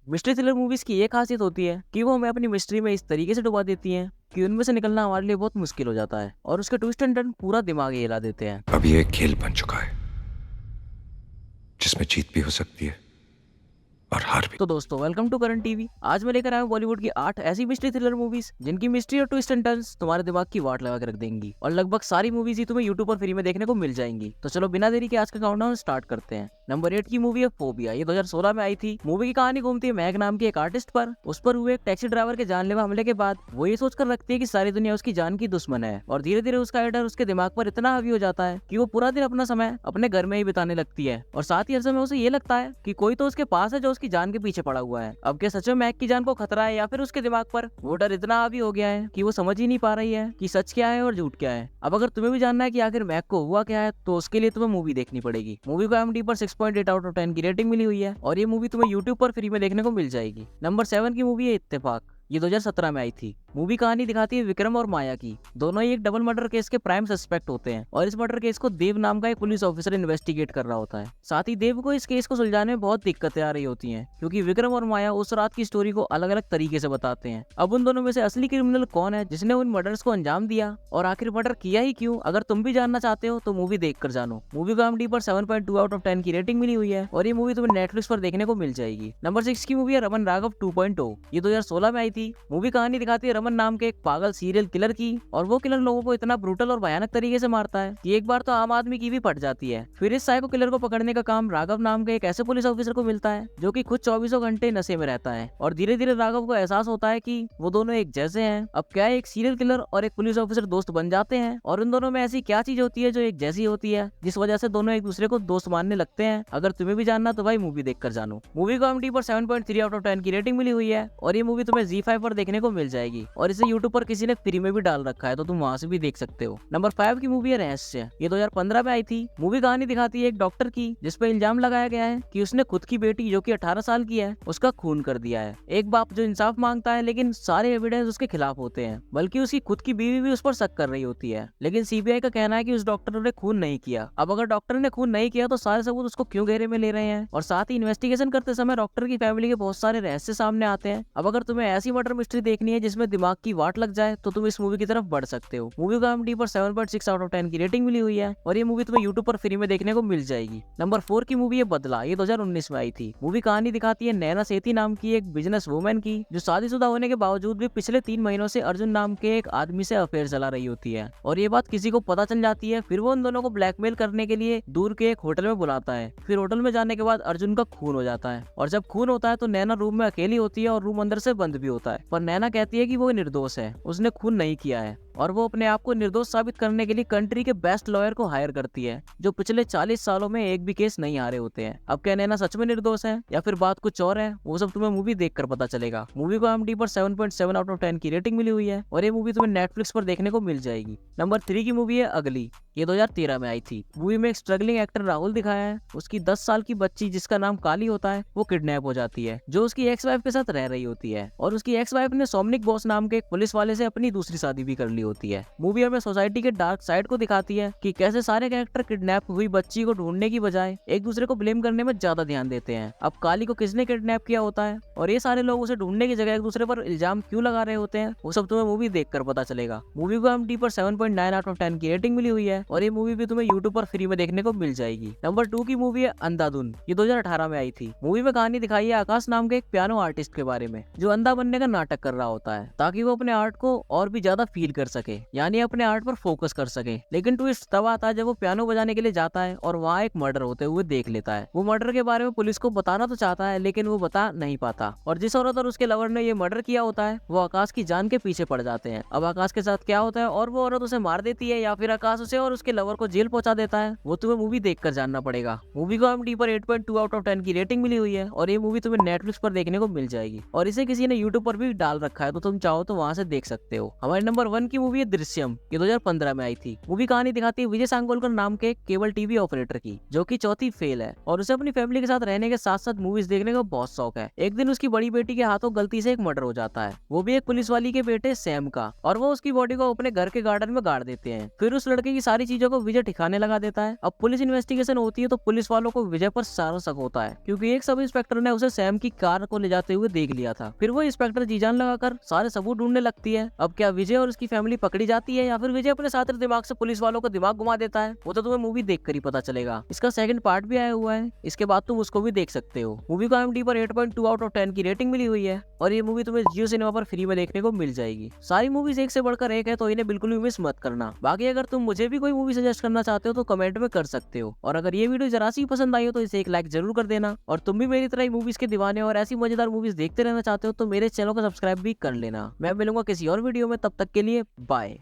Mystery thriller movies की ये खासियत होती है कि वो हमें अपनी मिस्ट्री में इस तरीके से डुबा देती हैं कि उनमें से निकलना हमारे लिए बहुत मुश्किल हो जाता है और उसके ट्विस्ट एंड टर्न पूरा दिमाग ही हिला देते हैं। अब ये एक खेल बन चुका है जिसमें जीत भी हो सकती है और हार भी। तो दोस्तों, वेलकम टू करंट टीवी। आज मैं लेकर आया हूँ बॉलीवुड की 8 ऐसी मिस्ट्री थ्रिलर मूवीज जिनकी मिस्ट्री और ट्विस्ट एंड टर्न्स तुम्हारे दिमाग की वाट लगा के रख देंगी, और लगभग सारी मूवीज ही तुम्हें यूट्यूब पर फ्री में देखने को मिल जाएंगी। तो चलो बिना देरी के आज का काउंटडाउन स्टार्ट करते हैं। नंबर 8 की मूवी है फोबिया। ये 2016 में आई थी। मूवी की कहानी घूमती है मैग नाम के एक आर्टिस्ट पर। उस पर हुए एक टैक्सी ड्राइवर के जानलेवा हमले के बाद वो ये सोचकर रखती है कि सारी दुनिया उसकी जान की दुश्मन है, और धीरे धीरे उसका डर उसके दिमाग पर इतना हावी हो जाता है कि वो पूरा दिन अपना समय अपने घर में ही बिताने लगती है, और साथ ही हर समय उसे ये लगता है कि कोई तो उसके पास है जो उसकी जान के पीछे पड़ा हुआ है। अब क्या सच में मैग की जान को खतरा है, या फिर उसके दिमाग पर वो डर इतना हावी हो गया है कि वो समझ ही नहीं पा रही है कि सच क्या है और झूठ क्या है। अब अगर तुम्हें भी जानना है कि आखिर मैग को हुआ क्या है, तो उसके लिए तुम्हें मूवी देखनी पड़ेगी। मूवी को IMDb पर 6.8 आउट ऑफ 10 की रेटिंग मिली हुई है, और ये मूवी तुम्हें यूट्यूब पर फ्री में देखने को मिल जाएगी। नंबर 7 की मूवी है इत्तेफाक। ये 2017 में आई थी। मूवी कहानी दिखाती है विक्रम और माया की। दोनों ही एक डबल मर्डर केस के प्राइम सस्पेक्ट होते हैं, और इस मर्डर केस को देव नाम का एक पुलिस ऑफिसर इन्वेस्टिगेट कर रहा होता है। साथ ही देव को इस केस को सुलझाने में बहुत दिक्कतें आ रही होती हैं, क्योंकि विक्रम और माया उस रात की स्टोरी को अलग अलग तरीके से बताते हैं। अब उन दोनों में से असली क्रिमिनल कौन है जिसने उन मर्डर्स को अंजाम दिया, और आखिर मर्डर किया ही क्यों, अगर तुम भी जानना चाहते हो तो मूवी देख कर जानो। मूवी को IMDb पर 7.2 आउट ऑफ 10 की रेटिंग मिली हुई है, और ये मूवी तुम्हें नेटफ्लिक्स पर देखने को मिल जाएगी। नंबर 6 की मूवी है रमन राघव 2.0। ये 2016 में आई थी। मूवी कहानी दिखाती है रमन नाम के एक पागल सीरियल किलर की, और वो किलर लोगों को इतना ब्रूटल और भयानक तरीके से मारता है कि एक बार तो आम आदमी की भी फट जाती है। फिर इस साइको किलर को पकड़ने का काम राघव नाम के एक ऐसे पुलिस ऑफिसर को मिलता है जो कि खुद 24 घंटे नशे में रहता है, और धीरे धीरे राघव को एहसास होता है कि वो दोनों एक जैसे हैं। अब क्या है, एक सीरियल किलर और एक पुलिस ऑफिसर दोस्त बन जाते हैं, और उन दोनों में ऐसी क्या चीज होती है जो एक जैसी होती है जिस वजह से दोनों एक दूसरे को दोस्त मानने लगते हैं। अगर तुम्हें भी जानना तो भाई मूवी देख कर जानो। मूवी को IMDb पर 7.3 आउट ऑफ 10 की रेटिंग मिली हुई है, और ये मूवी तुम्हें ZEE5 पर देखने को मिल जाएगी, और इसे यूट्यूब पर किसी ने फ्री में भी डाल रखा है, तो तुम वहां से भी देख सकते हो। नंबर 5 की मूवी है रहस्य। ये 2015 में आई थी। मूवी कहानी दिखाती है एक डॉक्टर की जिस पर इल्जाम लगाया गया है कि उसने खुद की बेटी जो कि 18 साल की है उसका खून कर दिया है। एक बाप जो इंसाफ मांगता है, लेकिन सारे एविडेंस उसके खिलाफ होते हैं, बल्कि उसकी खुद की बीवी भी उस पर शक कर रही होती है। लेकिन CBI का कहना है कि उस डॉक्टर ने खून नहीं किया। अब अगर डॉक्टर ने खून नहीं किया तो सारे सबूत उसको क्यों घेरे में ले रहे हैं, और साथ ही इन्वेस्टिगेशन करते समय डॉक्टर की फैमिली के बहुत सारे रहस्य सामने आते हैं। अब अगर तुम्हें ऐसी मर्डर मिस्ट्री देखनी है जिसमें दिमाग की वाट लग जाए, तो तुम इस मूवी की तरफ बढ़ सकते हो। मूवी को IMDb पर 7.6 आउट ऑफ 10 की रेटिंग मिली हुई है, और ये मूवी तुम्हें यूट्यूब पर फ्री में देखने को मिल जाएगी। नंबर 4 की मूवी है बदला। ये 2019 में आई थी। मूवी कहानी दिखाती है नैना सेठी नाम की एक बिजनेस वुमेन की, जो शादीशुदा होने के बावजूद भी पिछले 3 महीनों से अर्जुन नाम के एक आदमी से अफेयर चला रही होती है, और ये बात किसी को पता चल जाती है। फिर वो उन दोनों को ब्लैकमेल करने के लिए दूर के एक होटल में बुलाता है। फिर होटल में जाने के बाद अर्जुन का खून हो जाता है, और जब खून होता है तो नैना रूम में अकेली होती है, और रूम अंदर से बंद भी होता है। पर नैना कहती है कि वो निर्दोष है, उसने खून नहीं किया है, और वो अपने आप को निर्दोष साबित करने के लिए कंट्री के बेस्ट लॉयर को हायर करती है, जो पिछले 40 सालों में एक भी केस नहीं हारे होते हैं। अब क्या नैना सच में निर्दोष है या फिर बात कुछ और है, वो सब तुम्हें मूवी देखकर पता चलेगा। मूवी को IMDb पर 7.7 आउट ऑफ 10 की रेटिंग मिली हुई है, और ये मूवी तुम्हें नेटफ्लिक्स पर देखने को मिल जाएगी। नंबर 3 की मूवी है अगली। ये 2013 में आई थी। मूवी में एक स्ट्रगलिंग एक्टर राहुल दिखाया है। उसकी 10 साल की बच्ची जिसका नाम काली होता है, वो किडनैप हो जाती है, जो उसकी एक्स वाइफ के साथ रह रही होती है, और उसकी एक्स वाइफ ने सोमनिक बॉस नाम के एक पुलिस वाले से अपनी दूसरी शादी भी कर ली होती है। मूवी हमें सोसाइटी के डार्क साइड को दिखाती है कि कैसे सारे कैरेक्टर किडनैप हुई बच्ची को ढूंढने की बजाय एक दूसरे को ब्लेम करने में ज्यादा ध्यान देते हैं। अब काली को किसने किडनैप किया होता है, और ये सारे लोग उसे ढूंढने की जगह एक दूसरे पर इल्जाम क्यों लगा रहे होते हैं, वो सब तुम्हें मूवी देखकर पता चलेगा। मूवी को IMDb पर 7.9 आउट ऑफ 10 की रेटिंग मिली हुई है, और ये मूवी भी तुम्हें यूट्यूब पर फ्री में देखने को मिल जाएगी। नंबर 2 की मूवी है अंधाधुन। ये 2018 में आई थी। मूवी में कहानी दिखाई है आकाश नाम के एक पियानो आर्टिस्ट के बारे में, जो अंधा बनने का नाटक कर रहा होता है ताकि वो अपने आर्ट को और भी ज्यादा फील कर सके, यानी अपने आर्ट पर फोकस कर सके। लेकिन ट्विस्ट तब आता है जब वो पियानो बजाने के लिए जाता है और वहाँ एक मर्डर होते हुए देख लेता है। वो मर्डर के बारे में पुलिस को बताना तो चाहता है, लेकिन वो बता नहीं पाता, और जिस औरत और उसके लवर ने ये मर्डर किया होता है वो आकाश की जान के पीछे पड़ जाते हैं। अब आकाश के साथ क्या होता है, और वो औरत उसे मार देती है या फिर आकाश उसे और उसके लवर को जेल पहुंचा देता है, वो तुम्हें मूवी देखकर जानना पड़ेगा। मूवी को IMDb पर 8.2 आउट ऑफ 10 की रेटिंग मिली हुई है, और ये मूवी तुम्हें नेटफ्लिक्स पर देखने को मिल जाएगी, और इसे किसी ने यूट्यूब पर पर भी डाल रखा है, तो तुम चाहो तो वहाँ से देख सकते हो। हमारे नंबर 1 की मूवी है दृश्यम। ये 2015 में आई थी। मूवी कहानी दिखाती है विजय सांगोलकर नाम के केबल टीवी ऑपरेटर की, जो कि चौथी फेल है और उसे अपनी फैमिली के साथ रहने के साथ साथ मूवीज देखने का बहुत शौक है। एक दिन उसकी बड़ी बेटी के हाथों गलती से एक मर्डर हो जाता है, वो भी एक पुलिस वाली के बेटे सैम का, और वो उसकी बॉडी को अपने घर के गार्डन में गाड़ देते हैं। फिर उस लड़के की सारी चीजों को विजय ठिकाने लगा देता है। अब पुलिस इन्वेस्टिगेशन होती है तो पुलिस वालों को विजय पर सारा शक होता है, क्योंकि एक सब इंस्पेक्टर ने उसे सैम की कार को ले जाते हुए देख लिया था। फिर वो इंस्पेक्टर जी जान लगाकर सारे सबूत ढूंढने लगती है। अब क्या विजय और उसकी फैमिली पकड़ी जाती है या फिर विजय अपने साथ दिमाग से पुलिस वालों को दिमाग घुमा देता है, वो तो तुम्हें मूवी देखकर ही पता चलेगा। इसका सेकंड पार्ट भी आया हुआ है, इसके बाद तुम उसको भी देख सकते हो। मूवी को IMDb पर 8.2 आउट ऑफ 10 की रेटिंग मिली हुई है और ये मूवी तुम्हें जियो सिनेमा पर फ्री में देखने को मिल जाएगी। सारी मूवीज एक से बढ़कर एक है, तो इन्हें बिल्कुल भी मिस मत करना। बाकी अगर तुम मुझे भी कोई मूवी सजेस्ट करना चाहते हो तो कमेंट में कर सकते हो, और अगर ये वीडियो जरा सी पसंद आई हो तो इसे एक लाइक जरूर कर देना। और तुम भी मेरी तरह ही मूवीज के दीवाने और ऐसी मजेदार मूवीज देखते रहना चाहते हो तो मेरे चैनल को सब्सक्राइब भी कर लेना। मैं मिलूंगा किसी और वीडियो में, तब तक के लिए बाय।